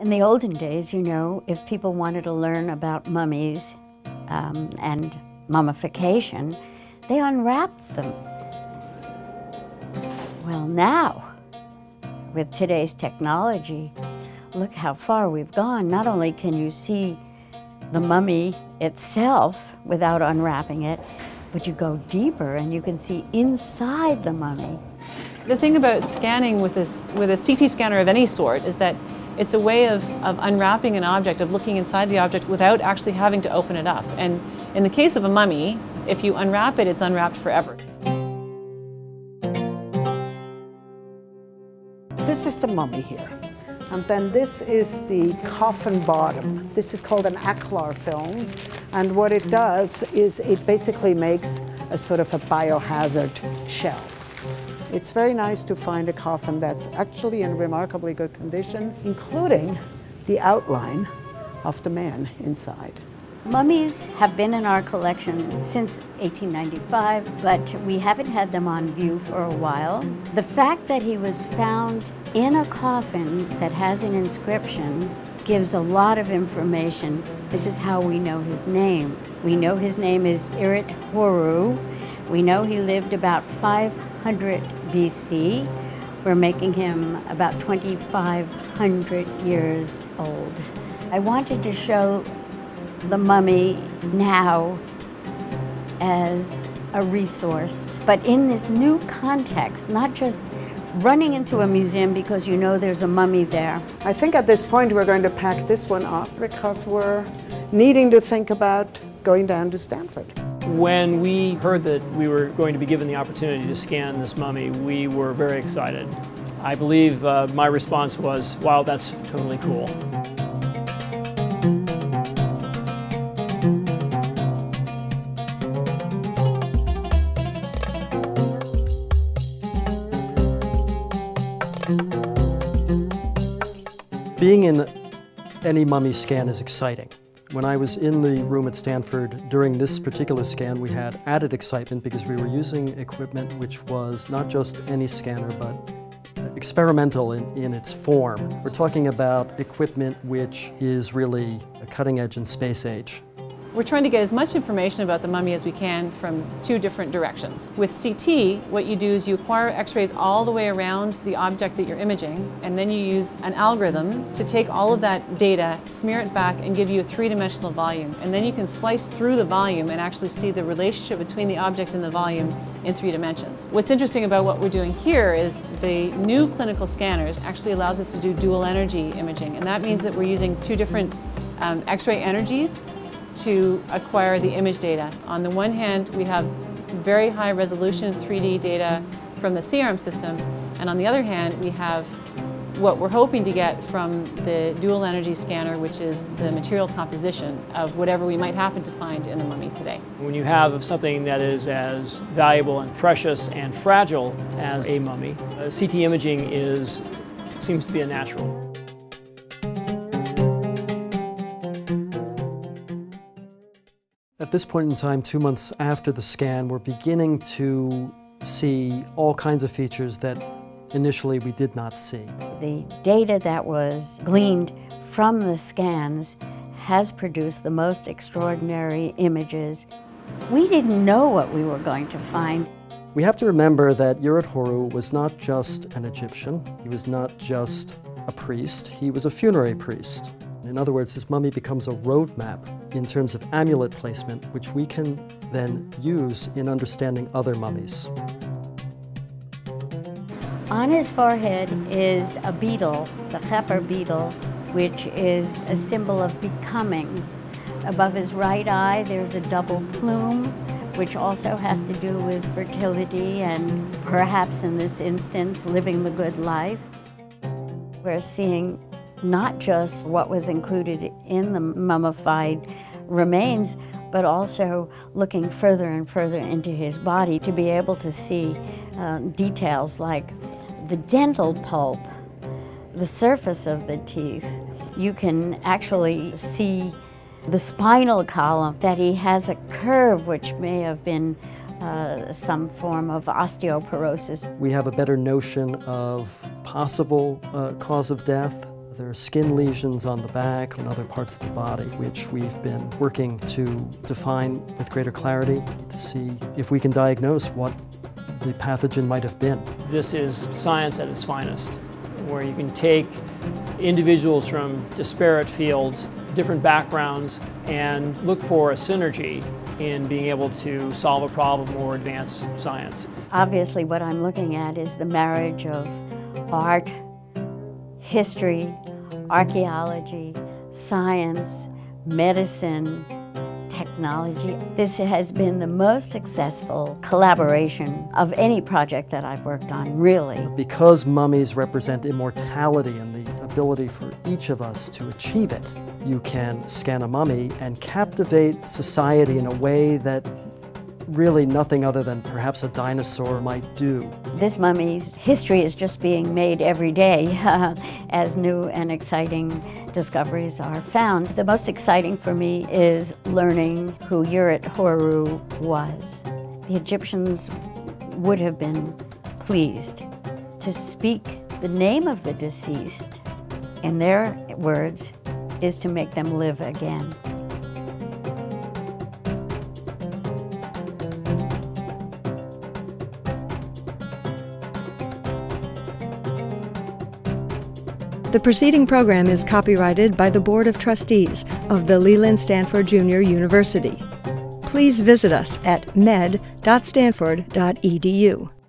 In the olden days, you know, if people wanted to learn about mummies and mummification, they unwrapped them. Well, now, with today's technology, look how far we've gone. Not only can you see the mummy itself without unwrapping it, but you go deeper and you can see inside the mummy. The thing about scanning with a CT scanner of any sort is that it's a way of unwrapping an object, of looking inside the object without actually having to open it up. And in the case of a mummy, if you unwrap it, it's unwrapped forever. This is the mummy here. And then this is the coffin bottom. This is called an Akhmim film. And what it does is it basically makes a sort of a biohazard shell. It's very nice to find a coffin that's actually in remarkably good condition, including the outline of the man inside. Mummies have been in our collection since 1895, but we haven't had them on view for a while. The fact that he was found in a coffin that has an inscription gives a lot of information. This is how we know his name. We know his name is Irethorrou. We know he lived about 500 BC. We're making him about 2,500 years old. I wanted to show the mummy now as a resource, but in this new context, not just running into a museum because you know there's a mummy there. I think at this point we're going to pack this one up because we're needing to think about going down to Stanford. When we heard that we were going to be given the opportunity to scan this mummy, we were very excited. I believe my response was, wow, that's totally cool. Being in any mummy scan is exciting. When I was in the room at Stanford during this particular scan, we had added excitement because we were using equipment which was not just any scanner, but experimental in its form. We're talking about equipment which is really a cutting edge and space age. We're trying to get as much information about the mummy as we can from two different directions. With CT, what you do is you acquire X-rays all the way around the object that you're imaging, and then you use an algorithm to take all of that data, smear it back, and give you a three-dimensional volume. And then you can slice through the volume and actually see the relationship between the object and the volume in 3 dimensions. What's interesting about what we're doing here is the new clinical scanners actually allows us to do dual energy imaging, and that means that we're using 2 different X-ray energies to acquire the image data. On the one hand, we have very high resolution 3D data from the C-arm system, and on the other hand, we have what we're hoping to get from the dual energy scanner, which is the material composition of whatever we might happen to find in the mummy today. When you have something that is as valuable and precious and fragile as a mummy, CT imaging seems to be a natural. At this point in time, 2 months after the scan, we're beginning to see all kinds of features that initially we did not see. The data that was gleaned from the scans has produced the most extraordinary images. We didn't know what we were going to find. We have to remember that Irethorrou was not just an Egyptian, he was not just a priest, he was a funerary priest. In other words, this mummy becomes a roadmap in terms of amulet placement, which we can then use in understanding other mummies. On his forehead is a beetle, the Khepr beetle, which is a symbol of becoming. Above his right eye, there's a double plume, which also has to do with fertility and perhaps in this instance, living the good life. We're seeing not just what was included in the mummified remains, but also looking further and further into his body to be able to see details like the dental pulp, the surface of the teeth. You can actually see the spinal column, that he has a curve which may have been some form of osteoporosis. We have a better notion of possible cause of death, There are skin lesions on the back and other parts of the body, which we've been working to define with greater clarity to see if we can diagnose what the pathogen might have been. This is science at its finest, where you can take individuals from disparate fields, different backgrounds, and look for a synergy in being able to solve a problem or advance science. Obviously, what I'm looking at is the marriage of art, history, archaeology, science, medicine, technology. This has been the most successful collaboration of any project that I've worked on, really. Because mummies represent immortality and the ability for each of us to achieve it, you can scan a mummy and captivate society in a way that really nothing other than perhaps a dinosaur might do. This mummy's history is just being made every day as new and exciting discoveries are found. The most exciting for me is learning who Irethorrou was. The Egyptians would have been pleased to speak the name of the deceased. In their words, is to make them live again. The preceding program is copyrighted by the Board of Trustees of the Leland Stanford Junior University. Please visit us at med.stanford.edu.